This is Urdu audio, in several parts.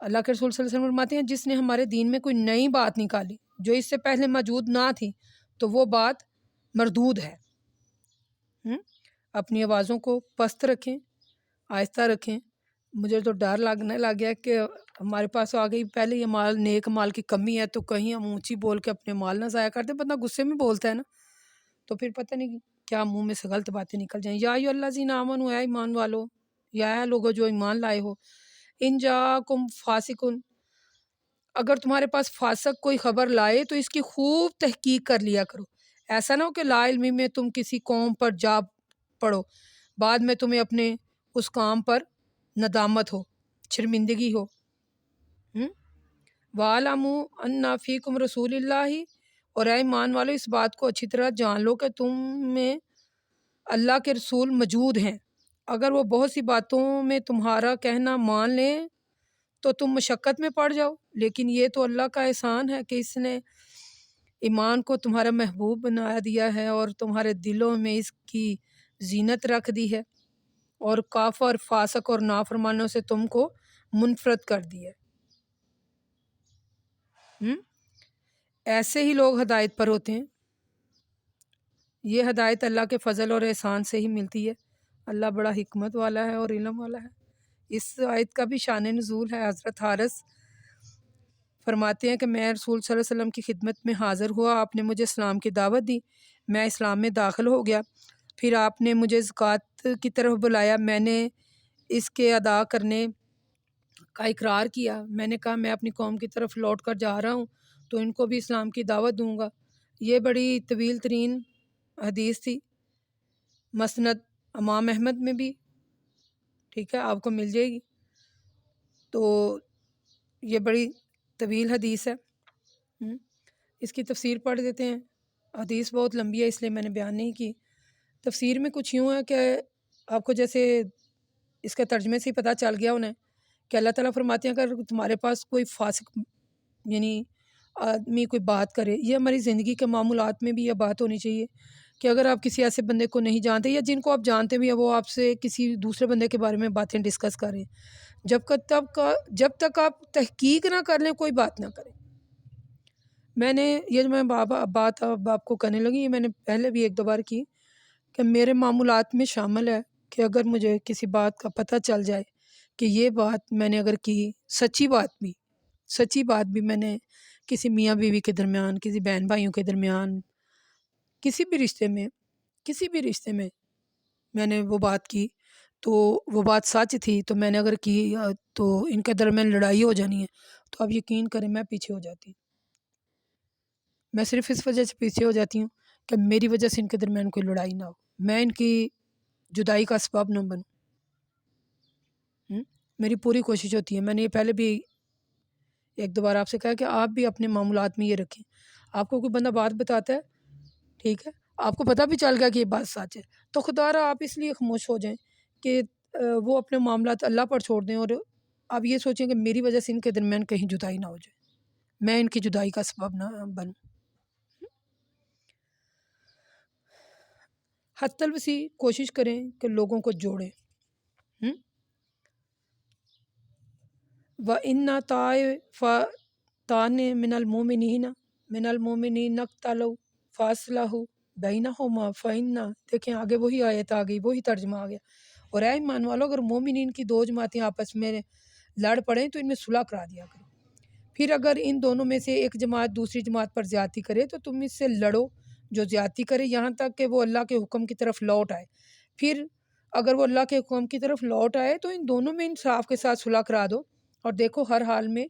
اللہ کے رسول صلی اللہ علیہ وسلم فرماتے ہیں جس نے ہمارے دین میں کوئی نئی بات نکالی جو اس سے پہلے موجود نہ تھی تو وہ بات مردود ہے۔ اپنی آوازوں کو پست رکھیں، آہستہ رکھیں۔ مجھے تو ڈر لگنے لگ گیا کہ ہمارے پاس آ گئی پہلے یہ مال، نیک مال کی کمی ہے تو کہیں ہم اونچی بول کے اپنے مال نہ ضائع کر دیں۔ بندہ غصے میں بولتا ہے نا تو پھر پتہ نہیں کیا منہ میں سے غلط باتیں نکل جائیں۔ یا ایھا الذین آمنوا، اے ایمان والو، یا اے لوگو جو ایمان لائے ہو، ان جاءکم فاسق، اگر تمہارے پاس فاسق کوئی خبر لائے تو اس کی خوب تحقیق کر لیا کرو۔ ایسا نہ ہو کہ لا علمی میں تم کسی قوم پر جا پڑو، بعد میں تمہیں اپنے اس کام پر ندامت ہو، شرمندگی ہو۔ وَاعْلَمُوا أَنَّ فِيكُمْ رَسُولَ اللَّهِ، اور اے ایمان والو اس بات کو اچھی طرح جان لو کہ تم میں اللہ کے رسول موجود ہیں۔ اگر وہ بہت سی باتوں میں تمہارا کہنا مان لیں تو تم مشقت میں پڑ جاؤ، لیکن یہ تو اللہ کا احسان ہے کہ اس نے ایمان کو تمہارا محبوب بنا دیا ہے اور تمہارے دلوں میں اس کی زینت رکھ دی ہے، اور کافر، فاسق اور نافرمانوں سے تم کو منفرد کر دیا ہے۔ ایسے ہی لوگ ہدایت پر ہوتے ہیں۔ یہ ہدایت اللہ کے فضل اور احسان سے ہی ملتی ہے۔ اللہ بڑا حکمت والا ہے اور علم والا ہے۔ اس آیت کا بھی شان نزول ہے۔ حضرت حارث فرماتے ہیں کہ میں رسول صلی اللہ علیہ وسلم کی خدمت میں حاضر ہوا، آپ نے مجھے اسلام کی دعوت دی، میں اسلام میں داخل ہو گیا، پھر آپ نے مجھے زکوٰۃ کی طرف بلایا، میں نے اس کے ادا کرنے کا اقرار کیا، میں نے کہا میں اپنی قوم کی طرف لوٹ کر جا رہا ہوں تو ان کو بھی اسلام کی دعوت دوں گا۔ یہ بڑی طویل ترین حدیث تھی، مسند امام احمد میں بھی، ٹھیک ہے، آپ کو مل جائے گی۔ تو یہ بڑی طویل حدیث ہے، اس کی تفسیر پڑھ دیتے ہیں۔ حدیث بہت لمبی ہے اس لیے میں نے بیان نہیں کی۔ تفسیر میں کچھ یوں ہے کہ آپ کو جیسے اس کے ترجمے سے ہی پتہ چل گیا انہیں کہ اللہ تعالیٰ فرماتے ہیں اگر تمہارے پاس کوئی فاسق یعنی آدمی کوئی بات کرے، یہ ہماری زندگی کے معمولات میں بھی یہ بات ہونی چاہیے کہ اگر آپ کسی ایسے بندے کو نہیں جانتے یا جن کو آپ جانتے بھی ہیں وہ آپ سے کسی دوسرے بندے کے بارے میں باتیں ڈسکس کریں، جب تک آپ تحقیق نہ کر لیں کوئی بات نہ کریں۔ میں نے یہ جو میں بات اب آپ کو کرنے لگی، یہ میں نے پہلے بھی ایک دو بار کی کہ میرے معمولات میں شامل ہے کہ اگر مجھے کسی بات کا پتہ چل جائے کہ یہ بات میں نے اگر کی سچی بات بھی میں نے کسی میاں بیوی کے درمیان، کسی بہن بھائیوں کے درمیان، کسی بھی رشتے میں میں نے وہ بات کی تو وہ بات سچ تھی، تو میں نے اگر کی تو ان کے درمیان لڑائی ہو جانی ہے تو آپ یقین کریں میں پیچھے ہو جاتی ہوں۔ میں صرف اس وجہ سے پیچھے ہو جاتی ہوں کہ میری وجہ سے ان کے درمیان کوئی لڑائی نہ ہو، میں ان کی جدائی کا اسباب نہ بنوں۔ میری پوری کوشش ہوتی ہے، میں نے یہ پہلے بھی ایک دو بار آپ سے کہا کہ آپ بھی اپنے معاملات میں یہ رکھیں، آپ کو کوئی بندہ بات بتاتا ہے، ٹھیک ہے، آپ کو پتہ بھی چل گیا کہ یہ بات سچ ہے تو خدا را آپ اس لیے خاموش ہو جائیں کہ وہ اپنے معاملات اللہ پر چھوڑ دیں اور آپ یہ سوچیں کہ میری وجہ سے ان کے درمیان کہیں جدائی نہ ہو جائے، میں ان کی جدائی کا سبب نہ بنوں۔ حتی الوسیع کوشش کریں کہ لوگوں کو جوڑیں۔ وَإِنَّ طَائِفَتَانِ مِنَ الْمُؤْمِنِينَ اقْتَتَلُوا فَأَصْلِحُوا بَيْنَهُمَا فَإِنَّ، دیکھیں آگے وہی آیت آ گئی، وہی ترجمہ آ گیا، اور اے ایمان والو اگر مومنین کی دو جماعتیں آپس میں لڑ پڑیں تو ان میں صلح کرا دیا کرو، پھر اگر ان دونوں میں سے ایک جماعت دوسری جماعت پر زیادتی کرے تو تم اس سے لڑو جو زیادتی کرے یہاں تک کہ وہ اللہ کے حکم کی طرف لوٹ آئے، پھر اگر وہ اللہ کے حکم کی طرف لوٹ آئے تو ان دونوں میں انصاف کے ساتھ صلح کرا دو، اور دیکھو ہر حال میں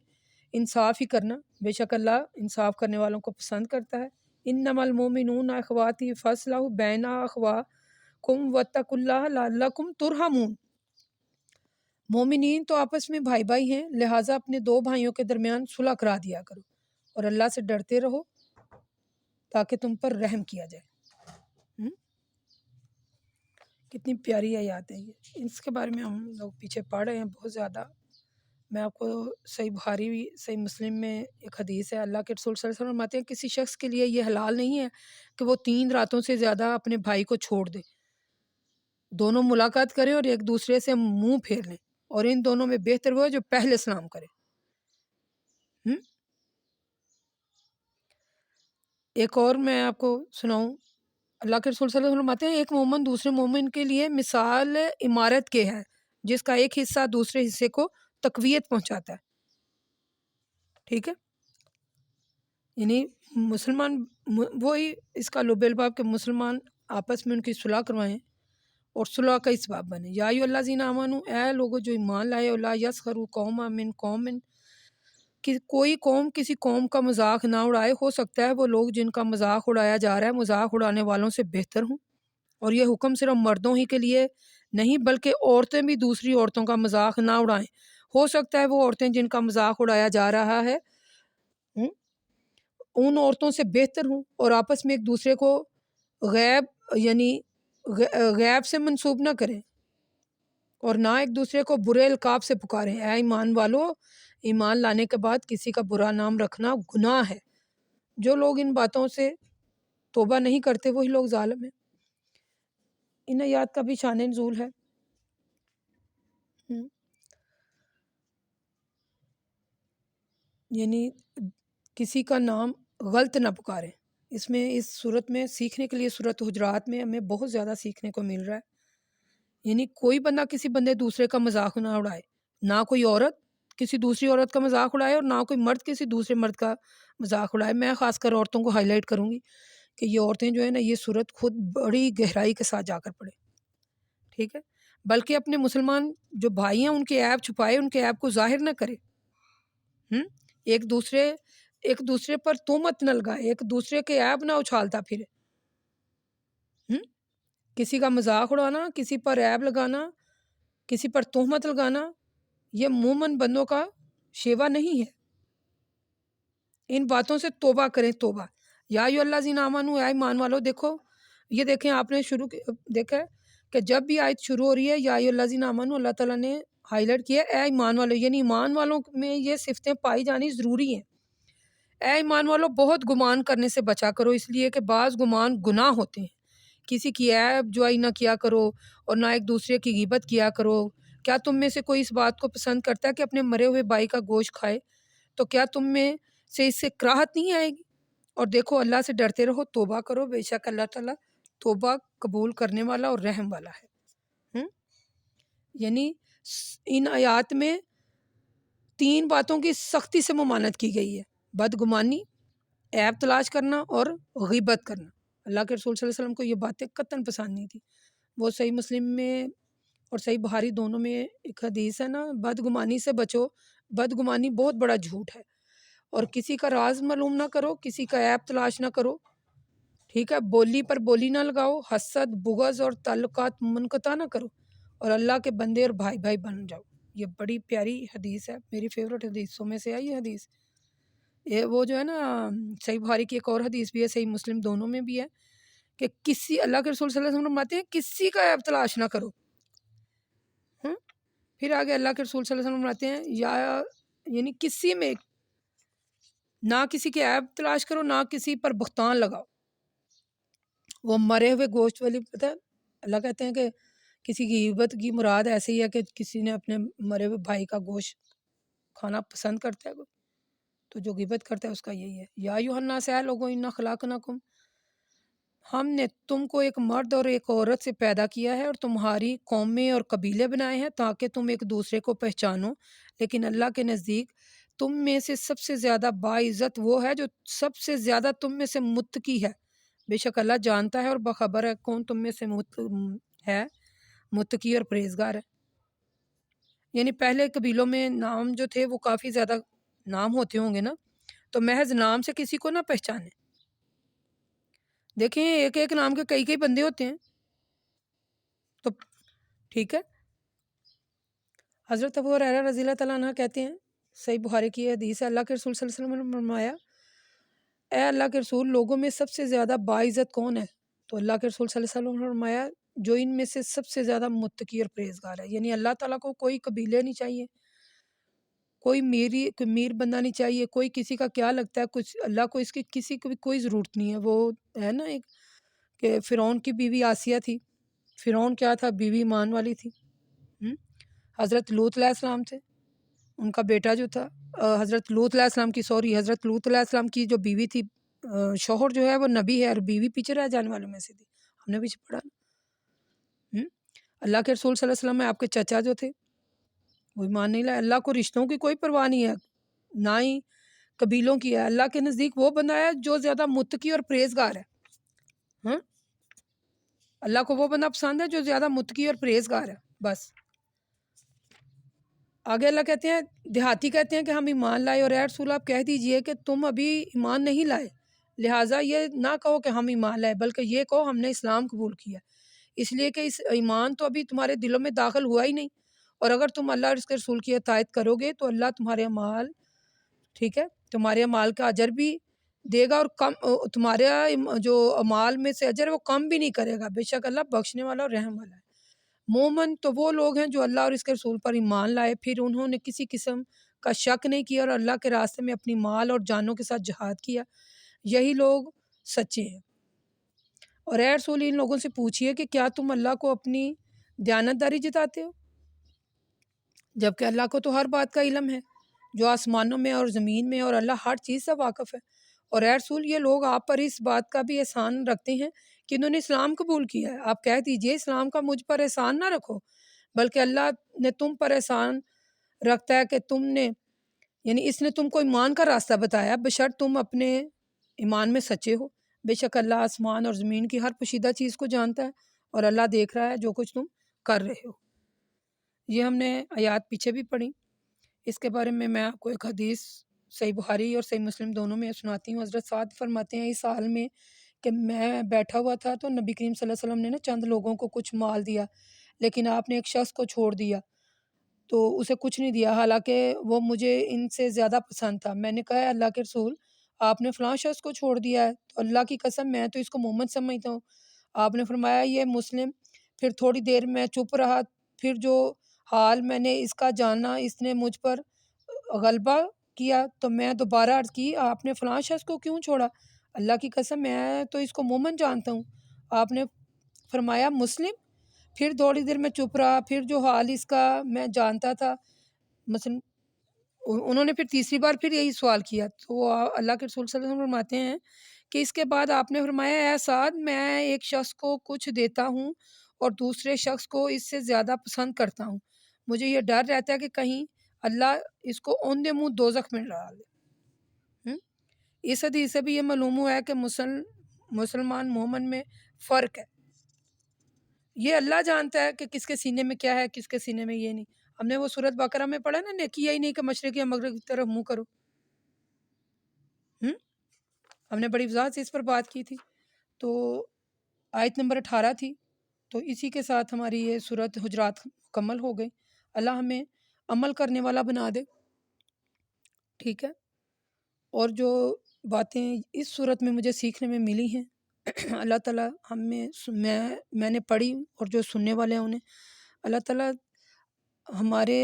انصاف ہی کرنا، بے شک اللہ انصاف کرنے والوں کو پسند کرتا ہے۔ انما المؤمنون اخواتی فاصلحوا بین اخواکم واتقوا اللہ لعلکم ترحمون، مومنین تو آپس میں بھائی بھائی ہیں لہٰذا اپنے دو بھائیوں کے درمیان صلح کرا دیا کرو اور اللہ سے ڈرتے رہو تاکہ تم پر رحم کیا جائے۔ کتنی پیاری آیات ہے یہ، اس کے بارے میں ہم لوگ پیچھے پڑھ رہے ہیں بہت زیادہ۔ میں آپ کو صحیح بخاری صحیح مسلم میں ایک حدیث ہے، اللہ کے رسول صلی اللہ علیہ وسلم فرماتے ہیں کسی شخص کے لیے یہ حلال نہیں ہے کہ وہ 3 راتوں سے زیادہ اپنے بھائی کو چھوڑ دے، دونوں ملاقات کریں اور ایک دوسرے سے منہ پھیر لیں، اور ان دونوں میں بہتر وہ ہے جو پہلے سلام کرے۔ ایک اور میں آپ کو سناؤں، اللہ کے رسول صلی اللہ علیہ وسلم فرماتے ہیں ایک مومن دوسرے مومن کے لیے مثال عمارت کے ہے جس کا ایک حصہ دوسرے حصے کو تقویت پہنچاتا ہے. ٹھیک ہے، یعنی مسلمان وہی اس کا لب الباب کے مسلمان آپس میں ان کی صلح کروائیں اور صلح کا اسباب بنے. یا ایھا الذین آمنوا، اے لوگو جو ایمان لائے، لا یسخروا قوم من قوم، کہ کوئی قوم کسی قوم کا مذاق نہ اڑائے. ہو سکتا ہے وہ لوگ جن کا مذاق اڑایا جا رہا ہے مذاق اڑانے والوں سے بہتر ہوں. اور یہ حکم صرف مردوں ہی کے لیے نہیں بلکہ عورتیں بھی دوسری عورتوں کا مذاق نہ اڑائیں. ہو سکتا ہے وہ عورتیں جن کا مذاق اڑایا جا رہا ہے ان عورتوں سے بہتر ہوں، اور آپس میں ایک دوسرے کو غیب سے منسوب نہ کریں اور نہ ایک دوسرے کو برے القاب سے پکاریں. اے ایمان والو، ایمان لانے کے بعد کسی کا برا نام رکھنا گناہ ہے. جو لوگ ان باتوں سے توبہ نہیں کرتے وہی لوگ ظالم ہیں. ان آیات کا بھی شان نزول ہے. یعنی کسی کا نام غلط نہ پکاریں. اس صورت میں سیکھنے کے لیے صورت حجرات میں ہمیں بہت زیادہ سیکھنے کو مل رہا ہے. یعنی کوئی بندہ کسی بندے دوسرے کا مذاق نہ اڑائے، نہ کوئی عورت کسی دوسری عورت کا مذاق اڑائے اور نہ کوئی مرد کسی دوسرے مرد کا مذاق اڑائے. میں خاص کر عورتوں کو ہائی لائٹ کروں گی کہ یہ عورتیں جو ہے نا یہ صورت خود بڑی گہرائی کے ساتھ جا کر پڑھیں. ٹھیک ہے، بلکہ اپنے مسلمان جو بھائی ہیں ان کے عیب چھپائے، ان کے عیب کو ظاہر نہ کرے. ایک دوسرے پر تہمت نہ لگائے، ایک دوسرے کے عیب نہ اچھالتا پھرے. کسی کا مذاق اڑانا، کسی پر عیب لگانا، کسی پر تہمت لگانا یہ مومن بندوں کا شیوا نہیں ہے. ان باتوں سے توبہ کریں. توبہ. یا ایھا الذین آمنوا، اے ایمان والو. دیکھو یہ دیکھیں آپ نے دیکھا ہے کہ جب بھی آیت شروع ہو رہی ہے یا ایھا الذین آمنوا اللہ تعالیٰ نے ہائی لائٹ کیا اے ایمان والو، یعنی ایمان والوں میں یہ صفتیں پائی جانی ضروری ہیں. اے ایمان والو بہت گمان کرنے سے بچا کرو، اس لیے کہ بعض گمان گناہ ہوتے ہیں. کسی کی عیب جوائی نہ کیا کرو اور نہ ایک دوسرے کی غیبت کیا کرو. کیا تم میں سے کوئی اس بات کو پسند کرتا ہے کہ اپنے مرے ہوئے بھائی کا گوشت کھائے؟ تو کیا تم میں سے اس سے کراہت نہیں آئے گی؟ اور دیکھو اللہ سے ڈرتے رہو، توبہ کرو، بے شک اللہ تعالیٰ توبہ قبول کرنے والا اور رحم والا ہے. یعنی ان آیات میں 3 باتوں کی سختی سے ممانعت کی گئی ہے: بدگمانی، عیب تلاش کرنا اور غیبت کرنا. اللہ کے رسول صلی اللہ علیہ وسلم کو یہ باتیں قطعاً پسند نہیں تھی. وہ صحیح مسلم میں اور صحیح بخاری دونوں میں ایک حدیث ہے نا، بدگمانی سے بچو. بدگمانی بہت بڑا جھوٹ ہے. اور کسی کا راز معلوم نہ کرو، کسی کا عیب تلاش نہ کرو. ٹھیک ہے، بولی پر بولی نہ لگاؤ، حسد، بغض اور تعلقات منقطع نہ کرو، اور اللہ کے بندے اور بھائی بھائی بن جاؤ. یہ بڑی پیاری حدیث ہے، میری فیورٹ حدیثوں میں سے ہے یہ حدیث. یہ وہ جو ہے نا صحیح بخاری کی ایک اور حدیث بھی ہے، صحیح مسلم دونوں میں بھی ہے کہ کسی اللہ کے رسول صلی اللہ علیہ وسلم فرماتے ہیں کسی کا عیب تلاش نہ کرو. پھر آگے اللہ کے رسول صلی اللہ علیہ وسلم فرماتے ہیں یعنی کسی میں نہ کسی کے عیب تلاش کرو، نہ کسی پر بہتان لگاؤ. وہ مرے ہوئے گوشت والی پتہ ہے اللہ کہتے ہیں کہ کسی کی غیبت کی مراد ایسے ہی ہے کہ کسی نے اپنے مرے ہوئے بھائی کا گوشت کھانا پسند کرتا ہے کوئی، تو جو غیبت کرتا ہے اس کا یہی ہے. یا ایھا الناس، اے لوگوں، انا خلقناکم، ہم نے تم کو ایک مرد اور ایک عورت سے پیدا کیا ہے اور تمہاری قومیں اور قبیلے بنائے ہیں تاکہ تم ایک دوسرے کو پہچانو. لیکن اللہ کے نزدیک تم میں سے سب سے زیادہ باعزت وہ ہے جو سب سے زیادہ تم میں سے متقی ہے. بے شک اللہ جانتا ہے اور باخبر ہے کون تم میں سے متقی اور پرہیزگار ہے. یعنی پہلے قبیلوں میں نام جو تھے وہ کافی زیادہ نام ہوتے ہوں گے نا، تو محض نام سے کسی کو نہ پہچانے. دیکھیں ایک ایک نام کے کئی بندے ہوتے ہیں. تو ٹھیک ہے، حضرت ابو ہریرہ رضی اللہ تعالیٰ عنہ کہتے ہیں، صحیح بخاری کی حدیث ہے، اللہ کے رسول صلی اللہ علیہ وسلم نے فرمایا اے اللہ کے رسول لوگوں میں سب سے زیادہ باعزت کون ہے؟ تو اللہ کے رسول صلی اللہ علیہ وسلم نے فرمایا جو ان میں سے سب سے زیادہ متقی اور پرہیزگار ہے. یعنی اللہ تعالیٰ کو کوئی قبیلے نہیں چاہیے، کوئی میر بندہ نہیں چاہیے، کوئی کسی کا کیا لگتا ہے کچھ، اللہ کو اس کی کسی کو بھی کوئی ضرورت نہیں ہے. وہ ہے نا ایک کہ فرعون کی بیوی آسیہ تھی. فرعون کیا تھا؟ بیوی ایمان والی تھی. حضرت لوط علیہ السلام تھے، ان کا بیٹا جو تھا حضرت لوط علیہ السلام کی جو بیوی تھی شوہر جو ہے وہ نبی ہے اور بیوی پیچھے رہ جانے والوں میں سے تھی، ہم نے پیچھے پڑھا نا۔ اللہ کے رسول صلی اللہ علیہ وسلم میں آپ کے چچا جو تھے وہ ایمان نہیں لائے۔ اللہ کو رشتوں کی کوئی پرواہ نہیں ہے، نہ ہی قبیلوں کی ہے۔ اللہ کے نزدیک وہ بندہ ہے جو زیادہ متقی اور پرہیزگار ہے۔ ہاں، اللہ کو وہ بندہ پسند ہے جو زیادہ متقی اور پرہیزگار ہے، بس۔ آگے اللہ کہتے ہیں، دیہاتی کہتے ہیں کہ ہم ایمان لائے، اور اے رسول آپ کہہ دیجئے کہ تم ابھی ایمان نہیں لائے، لہٰذا یہ نہ کہو کہ ہم ایمان لائے، بلکہ یہ کہو ہم نے اسلام قبول کیا، اس لیے کہ اس ایمان تو ابھی تمہارے دلوں میں داخل ہوا ہی نہیں، اور اگر تم اللہ اور اس کے رسول کی اطاعت کرو گے تو اللہ تمہارے اعمال، ٹھیک ہے، تمہارے اعمال کا اجر بھی دے گا، اور کم تمہارے جو اعمال میں سے اجر ہے وہ کم بھی نہیں کرے گا، بے شک اللہ بخشنے والا اور رحم والا ہے۔ مومن تو وہ لوگ ہیں جو اللہ اور اس کے رسول پر ایمان لائے، پھر انہوں نے کسی قسم کا شک نہیں کیا اور اللہ کے راستے میں اپنی مال اور جانوں کے ساتھ جہاد کیا، یہی لوگ سچے ہیں۔ اور اے رسول ان لوگوں سے پوچھئے کہ کیا تم اللہ کو اپنی دیانتداری جتاتے ہو، جبکہ اللہ کو تو ہر بات کا علم ہے، جو آسمانوں میں اور زمین میں، اور اللہ ہر چیز سے واقف ہے۔ اور اے رسول یہ لوگ آپ پر اس بات کا بھی احسان رکھتے ہیں کہ انہوں نے اسلام قبول کیا ہے، آپ کہہ دیجئے اسلام کا مجھ پر احسان نہ رکھو، بلکہ اللہ نے تم پر احسان رکھتا ہے کہ تم نے، یعنی اس نے تم کو ایمان کا راستہ بتایا، بشرط تم اپنے ایمان میں سچے ہو۔ بے شک اللہ آسمان اور زمین کی ہر پوشیدہ چیز کو جانتا ہے، اور اللہ دیکھ رہا ہے جو کچھ تم کر رہے ہو۔ یہ ہم نے آیات پیچھے بھی پڑھی، اس کے بارے میں آپ کو ایک حدیث صحیح بخاری اور صحیح مسلم دونوں میں سناتی ہوں۔ حضرت سعد فرماتے ہیں اس حال میں کہ میں بیٹھا ہوا تھا تو نبی کریم صلی اللہ علیہ وسلم نے نا چند لوگوں کو کچھ مال دیا، لیکن آپ نے ایک شخص کو چھوڑ دیا، تو اسے کچھ نہیں دیا، حالانکہ وہ مجھے ان سے زیادہ پسند تھا۔ میں نے کہا ہے اللہ کے رسول آپ نے فلاں شخص کو چھوڑ دیا ہے، تو اللہ کی قسم میں تو اس کو مومن سمجھتا ہوں۔ آپ نے فرمایا یہ مسلم۔ پھر تھوڑی دیر میں چپ رہا، پھر جو حال میں نے اس کا جانا اس نے مجھ پر غلبہ کیا تو میں دوبارہ عرض کی آپ نے فلاں شخص کو کیوں چھوڑا؟ اللہ کی قسم میں تو اس کو مومن جانتا ہوں۔ آپ نے فرمایا مسلم۔ پھر تھوڑی دیر میں چپ رہا، پھر جو حال اس کا میں جانتا تھا مثلا، انہوں نے پھر تیسری بار پھر یہی سوال کیا، تو اللہ کے رسول صلی اللہ علیہ وسلم فرماتے ہیں کہ اس کے بعد آپ نے فرمایا اے سعد میں ایک شخص کو کچھ دیتا ہوں اور دوسرے شخص کو اس سے زیادہ پسند کرتا ہوں، مجھے یہ ڈر رہتا ہے کہ کہیں اللہ اس کو اوندے منہ دوزخ میں ڈال دے۔ اس حدیث سے بھی یہ معلوم ہوا ہے کہ مسلمان مومن میں فرق ہے۔ یہ اللہ جانتا ہے کہ کس کے سینے میں کیا ہے، کس کے سینے میں یہ نہیں۔ ہم نے وہ سورۃ بقرہ میں پڑھا نا، نیکی یہی نہیں کہ مشرق یا مغرب کی طرف منہ کرو۔ ہم نے بڑی وضاحت سے اس پر بات کی تھی، تو آیت نمبر 18 تھی، تو اسی کے ساتھ ہماری یہ سورۃ حجرات مکمل ہو گئی۔ اللہ ہمیں عمل کرنے والا بنا دے، ٹھیک ہے۔ اور جو باتیں اس صورت میں مجھے سیکھنے میں ملی ہیں، اللہ تعالیٰ میں نے پڑھی اور جو سننے والے ہیں انہیں اللہ تعالیٰ ہمارے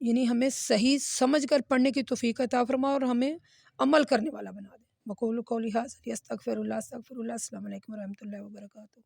یعنی ہمیں صحیح سمجھ کر پڑھنے کی توفیق عطا فرما اور ہمیں عمل کرنے والا بنا دے۔ بقول قولی ھذا استغفر اللہ، السلام علیکم ورحمۃ اللہ وبرکاتہ۔